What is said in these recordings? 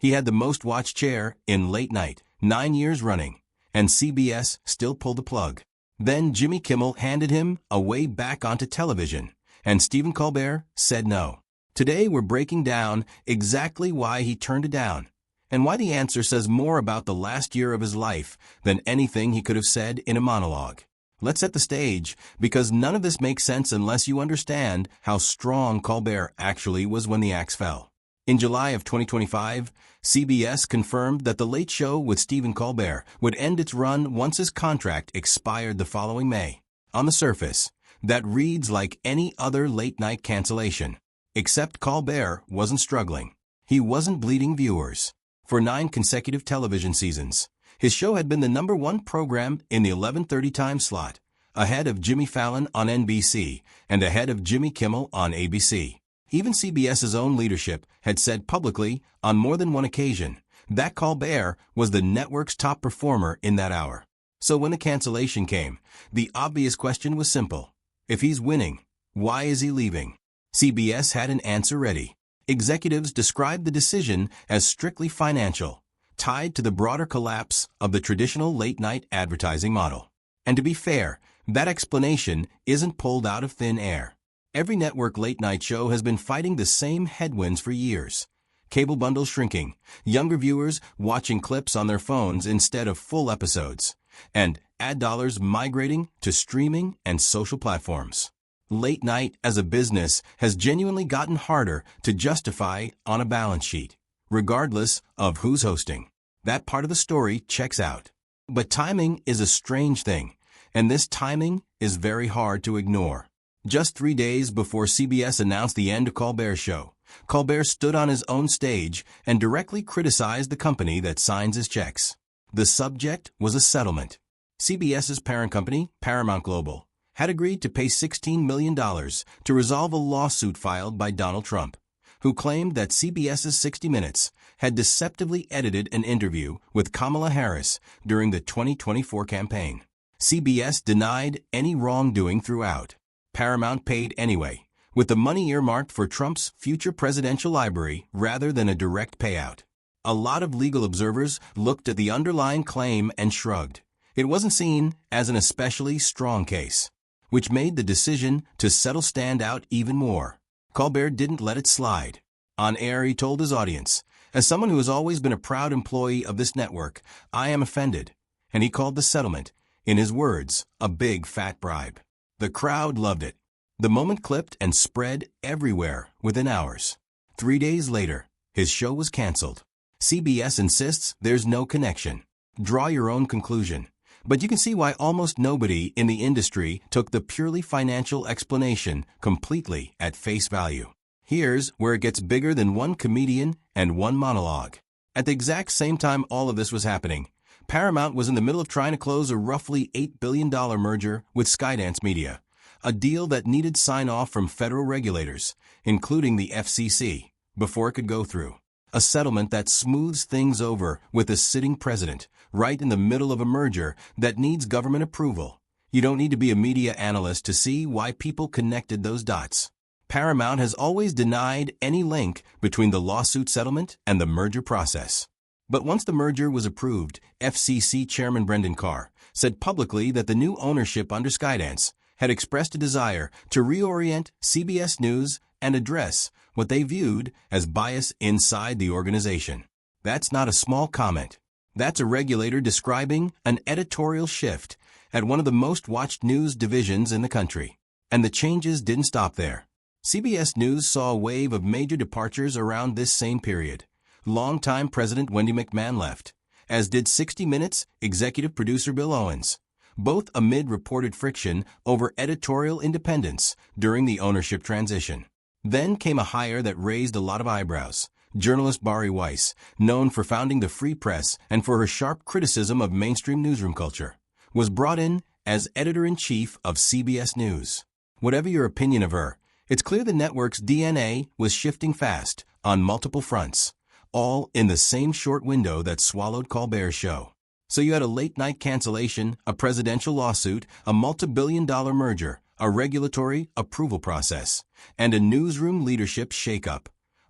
He had the most watched chair in late night, 9 years running, and CBS still pulled the plug. Then Jimmy Kimmel handed him a way back onto television, and Stephen Colbert said no. Today we're breaking down exactly why he turned it down, and why the answer says more about the last year of his life than anything he could have said in a monologue. Let's set the stage, because none of this makes sense unless you understand how strong Colbert actually was when the axe fell. In July of 2025, CBS confirmed that The Late Show with Stephen Colbert would end its run once his contract expired the following May. On the surface, that reads like any other late-night cancellation. Except Colbert wasn't struggling. He wasn't bleeding viewers. For 9 consecutive television seasons, his show had been the #1 program in the 11:30 time slot, ahead of Jimmy Fallon on NBC and ahead of Jimmy Kimmel on ABC. Even CBS's own leadership had said publicly, on more than one occasion, that Colbert was the network's top performer in that hour. So when the cancellation came, the obvious question was simple. If he's winning, why is he leaving? CBS had an answer ready. Executives described the decision as strictly financial, tied to the broader collapse of the traditional late-night advertising model. And to be fair, that explanation isn't pulled out of thin air. Every network late-night show has been fighting the same headwinds for years. Cable bundles shrinking, younger viewers watching clips on their phones instead of full episodes, and ad dollars migrating to streaming and social platforms. Late night as a business has genuinely gotten harder to justify on a balance sheet, regardless of who's hosting. That part of the story checks out. But timing is a strange thing, and this timing is very hard to ignore. Just 3 days before CBS announced the end of Colbert's show, Colbert stood on his own stage and directly criticized the company that signs his checks. The subject was a settlement. CBS's parent company, Paramount Global, had agreed to pay $16 million to resolve a lawsuit filed by Donald Trump, who claimed that CBS's 60 Minutes had deceptively edited an interview with Kamala Harris during the 2024 campaign. CBS denied any wrongdoing throughout. Paramount paid anyway, with the money earmarked for Trump's future presidential library rather than a direct payout. A lot of legal observers looked at the underlying claim and shrugged. It wasn't seen as an especially strong case, which made the decision to settle stand out even more. Colbert didn't let it slide. On air, he told his audience, "As someone who has always been a proud employee of this network, I am offended," and he called the settlement, in his words, a big fat bribe. The crowd loved it. The moment clipped and spread everywhere within hours. 3 days later, his show was canceled. CBS insists there's no connection. Draw your own conclusion. But you can see why almost nobody in the industry took the purely financial explanation completely at face value. Here's where it gets bigger than one comedian and one monologue. At the exact same time all of this was happening, Paramount was in the middle of trying to close a roughly $8 billion merger with Skydance Media, a deal that needed sign-off from federal regulators, including the FCC, before it could go through. A settlement that smooths things over with a sitting president, right in the middle of a merger that needs government approval. You don't need to be a media analyst to see why people connected those dots. Paramount has always denied any link between the lawsuit settlement and the merger process. But once the merger was approved, FCC Chairman Brendan Carr said publicly that the new ownership under Skydance had expressed a desire to reorient CBS News and address what they viewed as bias inside the organization. That's not a small comment. That's a regulator describing an editorial shift at one of the most watched news divisions in the country. And the changes didn't stop there. CBS News saw a wave of major departures around this same period. Longtime President Wendy McMahon left, as did 60 Minutes executive producer Bill Owens, both amid reported friction over editorial independence during the ownership transition. Then came a hire that raised a lot of eyebrows. Journalist Bari Weiss, known for founding the Free Press and for her sharp criticism of mainstream newsroom culture, was brought in as editor-in-chief of CBS News. Whatever your opinion of her, it's clear the network's DNA was shifting fast on multiple fronts, all in the same short window that swallowed Colbert's show. So you had a late-night cancellation, a presidential lawsuit, a multi-billion-dollar merger, a regulatory approval process, and a newsroom leadership shakeup,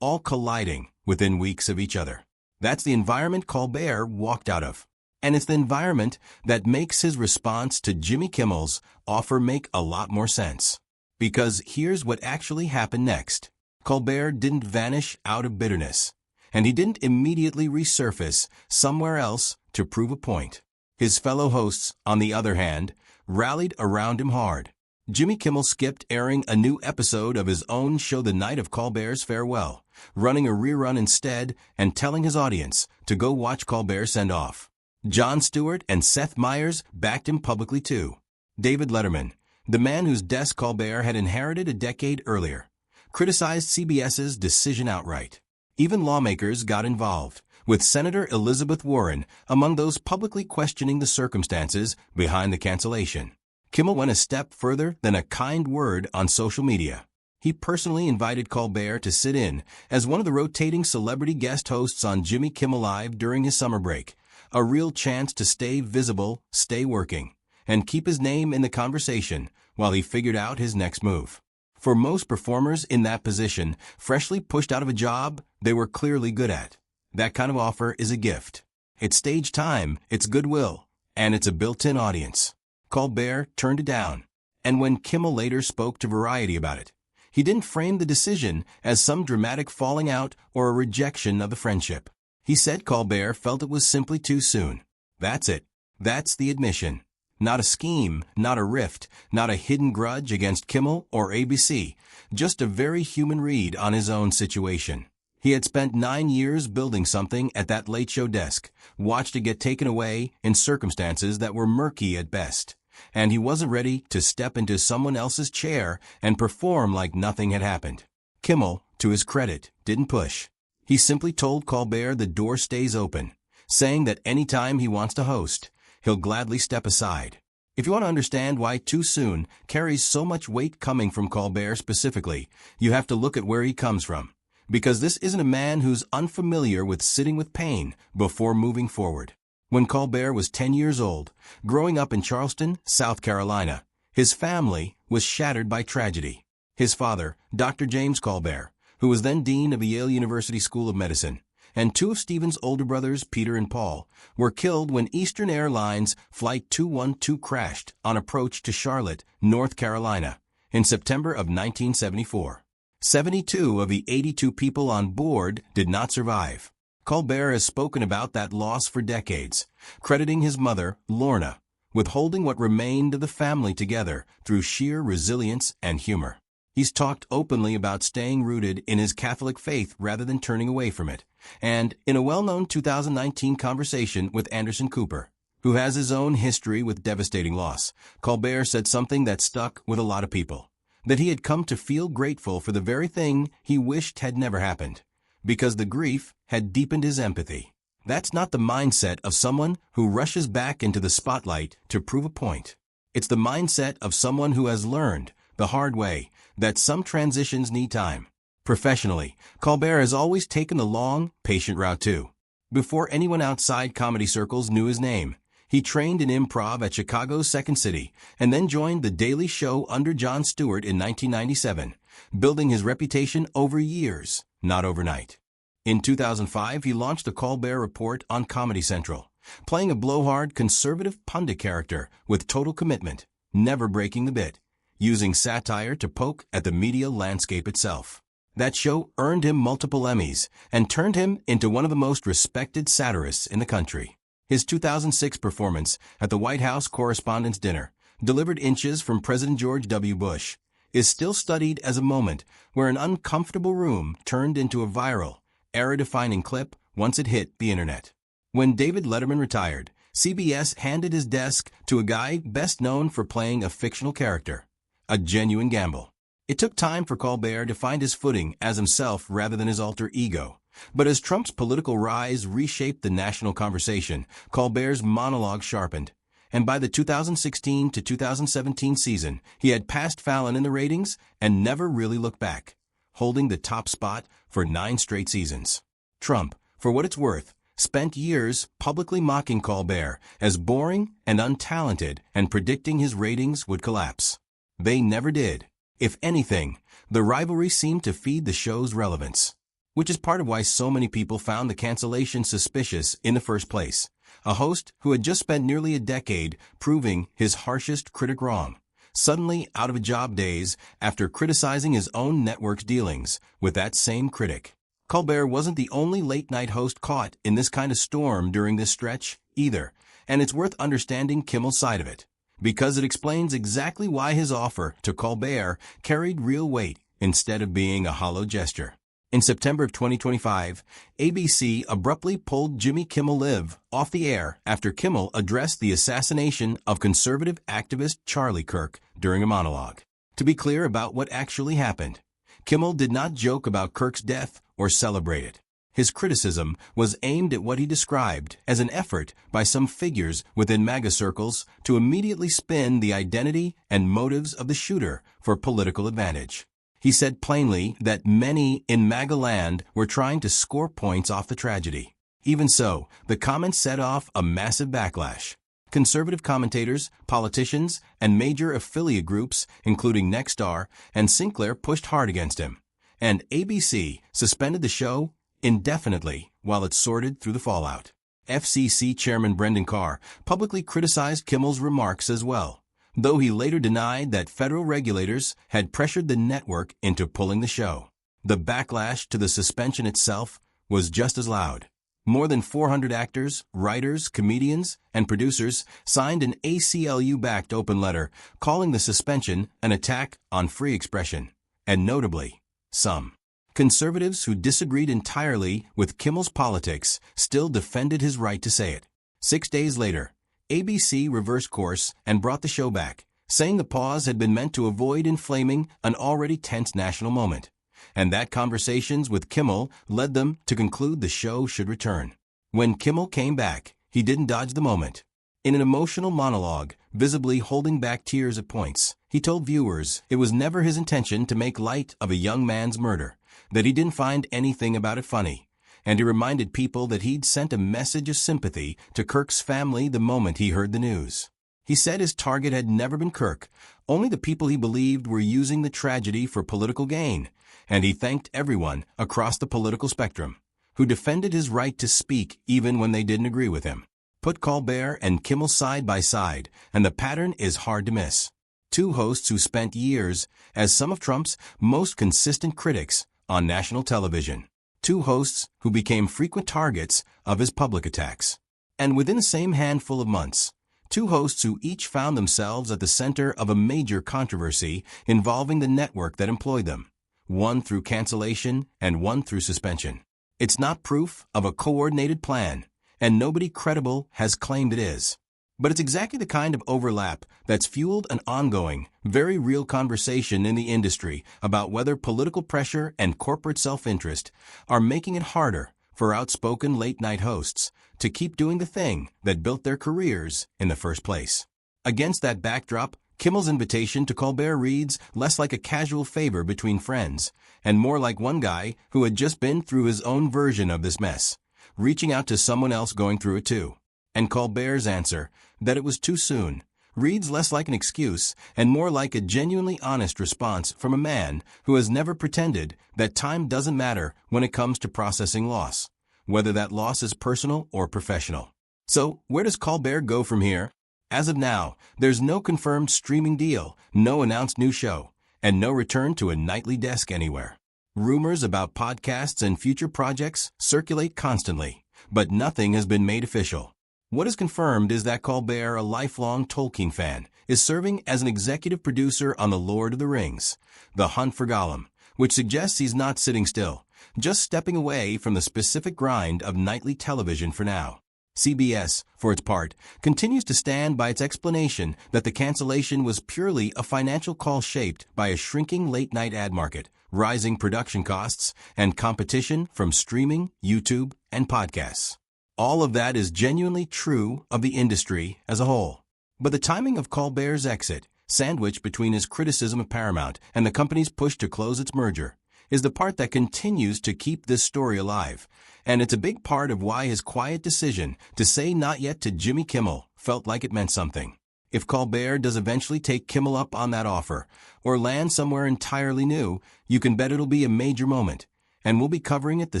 all colliding within weeks of each other. That's the environment Colbert walked out of. And it's the environment that makes his response to Jimmy Kimmel's offer make a lot more sense. Because here's what actually happened next. Colbert didn't vanish out of bitterness, and he didn't immediately resurface somewhere else to prove a point. His fellow hosts, on the other hand, rallied around him hard. Jimmy Kimmel skipped airing a new episode of his own show the night of Colbert's farewell, running a rerun instead and telling his audience to go watch Colbert send off. Jon Stewart and Seth Meyers backed him publicly too. David Letterman, the man whose desk Colbert had inherited a decade earlier, criticized CBS's decision outright. Even lawmakers got involved, with Senator Elizabeth Warren among those publicly questioning the circumstances behind the cancellation. Kimmel went a step further than a kind word on social media. He personally invited Colbert to sit in as one of the rotating celebrity guest hosts on Jimmy Kimmel Live during his summer break, a real chance to stay visible, stay working, and keep his name in the conversation while he figured out his next move. For most performers in that position, freshly pushed out of a job they were clearly good at, that kind of offer is a gift. It's stage time, it's goodwill, and it's a built-in audience. Colbert turned it down, and when Kimmel later spoke to Variety about it, he didn't frame the decision as some dramatic falling out or a rejection of the friendship. He said Colbert felt it was simply too soon. That's it. That's the admission. Not a scheme, not a rift, not a hidden grudge against Kimmel or ABC, just a very human read on his own situation. He had spent 9 years building something at that late show desk, watched it get taken away in circumstances that were murky at best, and he wasn't ready to step into someone else's chair and perform like nothing had happened. Kimmel, to his credit, didn't push. He simply told Colbert the door stays open, saying that anytime he wants to host, he'll gladly step aside. If you want to understand why too soon carries so much weight coming from Colbert specifically, you have to look at where he comes from. Because this isn't a man who's unfamiliar with sitting with pain before moving forward. When Colbert was 10 years old, growing up in Charleston, South Carolina, his family was shattered by tragedy. His father, Dr. James Colbert, who was then dean of the Yale University School of Medicine, and 2 of Stephen's older brothers, Peter and Paul, were killed when Eastern Airlines Flight 212 crashed on approach to Charlotte, North Carolina, in September of 1974. 72 of the 82 people on board did not survive. Colbert has spoken about that loss for decades, crediting his mother, Lorna, with holding what remained of the family together through sheer resilience and humor. He's talked openly about staying rooted in his Catholic faith rather than turning away from it. And in a well-known 2019 conversation with Anderson Cooper, who has his own history with devastating loss, Colbert said something that stuck with a lot of people, that he had come to feel grateful for the very thing he wished had never happened, because the grief had deepened his empathy. That's not the mindset of someone who rushes back into the spotlight to prove a point. It's the mindset of someone who has learned, the hard way, that some transitions need time. Professionally, Colbert has always taken the long, patient route too. Before anyone outside comedy circles knew his name, he trained in improv at Chicago's Second City and then joined The Daily Show under Jon Stewart in 1997, building his reputation over years, not overnight. In 2005, he launched the Colbert Report on Comedy Central, playing a blowhard conservative pundit character with total commitment, never breaking the bit, using satire to poke at the media landscape itself. That show earned him multiple Emmys and turned him into one of the most respected satirists in the country. His 2006 performance at the White House Correspondents' Dinner, delivered inches from President George W. Bush, is still studied as a moment where an uncomfortable room turned into a viral, era-defining clip once it hit the internet. When David Letterman retired, CBS handed his desk to a guy best known for playing a fictional character, a genuine gamble. It took time for Colbert to find his footing as himself rather than his alter ego. But as Trump's political rise reshaped the national conversation, Colbert's monologue sharpened. And by the 2016 to 2017 season, he had passed Fallon in the ratings and never really looked back, holding the top spot for 9 straight seasons. Trump, for what it's worth, spent years publicly mocking Colbert as boring and untalented and predicting his ratings would collapse. They never did. If anything, the rivalry seemed to feed the show's relevance. which is part of why so many people found the cancellation suspicious in the first place. A host who had just spent nearly a decade proving his harshest critic wrong, suddenly out of a job days after criticizing his own network's dealings with that same critic. Colbert wasn't the only late-night host caught in this kind of storm during this stretch, either, and it's worth understanding Kimmel's side of it, because it explains exactly why his offer to Colbert carried real weight instead of being a hollow gesture. In September of 2025, ABC abruptly pulled Jimmy Kimmel Live off the air after Kimmel addressed the assassination of conservative activist Charlie Kirk during a monologue. To be clear about what actually happened, Kimmel did not joke about Kirk's death or celebrate it. His criticism was aimed at what he described as an effort by some figures within MAGA circles to immediately spin the identity and motives of the shooter for political advantage. He said plainly that many in MAGA land were trying to score points off the tragedy. Even so, the comments set off a massive backlash. Conservative commentators, politicians, and major affiliate groups, including Nexstar and Sinclair, pushed hard against him, and ABC suspended the show indefinitely while it sorted through the fallout. FCC Chairman Brendan Carr publicly criticized Kimmel's remarks as well, though he later denied that federal regulators had pressured the network into pulling the show. The backlash to the suspension itself was just as loud. More than 400 actors, writers, comedians, and producers signed an ACLU-backed open letter calling the suspension an attack on free expression, and notably, some conservatives who disagreed entirely with Kimmel's politics still defended his right to say it. 6 days later, ABC reversed course and brought the show back, saying the pause had been meant to avoid inflaming an already tense national moment, and that conversations with Kimmel led them to conclude the show should return. When Kimmel came back, he didn't dodge the moment. In an emotional monologue, visibly holding back tears at points, he told viewers it was never his intention to make light of a young man's murder, that he didn't find anything about it funny, and he reminded people that he'd sent a message of sympathy to Kirk's family the moment he heard the news. He said his target had never been Kirk, only the people he believed were using the tragedy for political gain, and he thanked everyone across the political spectrum who defended his right to speak even when they didn't agree with him. Put Colbert and Kimmel side by side, and the pattern is hard to miss. Two hosts who spent years as some of Trump's most consistent critics on national television. Two hosts who became frequent targets of his public attacks. And within the same handful of months, two hosts who each found themselves at the center of a major controversy involving the network that employed them, one through cancellation and one through suspension. It's not proof of a coordinated plan, and nobody credible has claimed it is. But it's exactly the kind of overlap that's fueled an ongoing, very real conversation in the industry about whether political pressure and corporate self-interest are making it harder for outspoken late-night hosts to keep doing the thing that built their careers in the first place. Against that backdrop, Kimmel's invitation to Colbert reads less like a casual favor between friends and more like one guy who had just been through his own version of this mess, reaching out to someone else going through it too. And Colbert's answer, that it was too soon, reads less like an excuse and more like a genuinely honest response from a man who has never pretended that time doesn't matter when it comes to processing loss, whether that loss is personal or professional. So, where does Colbert go from here? As of now, there's no confirmed streaming deal, no announced new show, and no return to a nightly desk anywhere. Rumors about podcasts and future projects circulate constantly, but nothing has been made official. What is confirmed is that Colbert, a lifelong Tolkien fan, is serving as an executive producer on The Lord of the Rings, The Hunt for Gollum, which suggests he's not sitting still, just stepping away from the specific grind of nightly television for now. CBS, for its part, continues to stand by its explanation that the cancellation was purely a financial call shaped by a shrinking late-night ad market, rising production costs, and competition from streaming, YouTube, and podcasts. All of that is genuinely true of the industry as a whole. But the timing of Colbert's exit, sandwiched between his criticism of Paramount and the company's push to close its merger, is the part that continues to keep this story alive, and it's a big part of why his quiet decision to say not yet to Jimmy Kimmel felt like it meant something. If Colbert does eventually take Kimmel up on that offer, or land somewhere entirely new, you can bet it'll be a major moment, and we'll be covering it the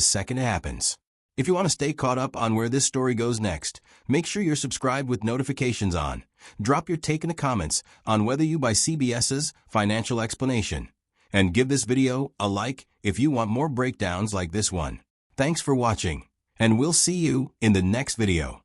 second it happens. If you want to stay caught up on where this story goes next, make sure you're subscribed with notifications on. Drop your take in the comments on whether you buy CBS's financial explanation. And give this video a like if you want more breakdowns like this one. Thanks for watching, and we'll see you in the next video.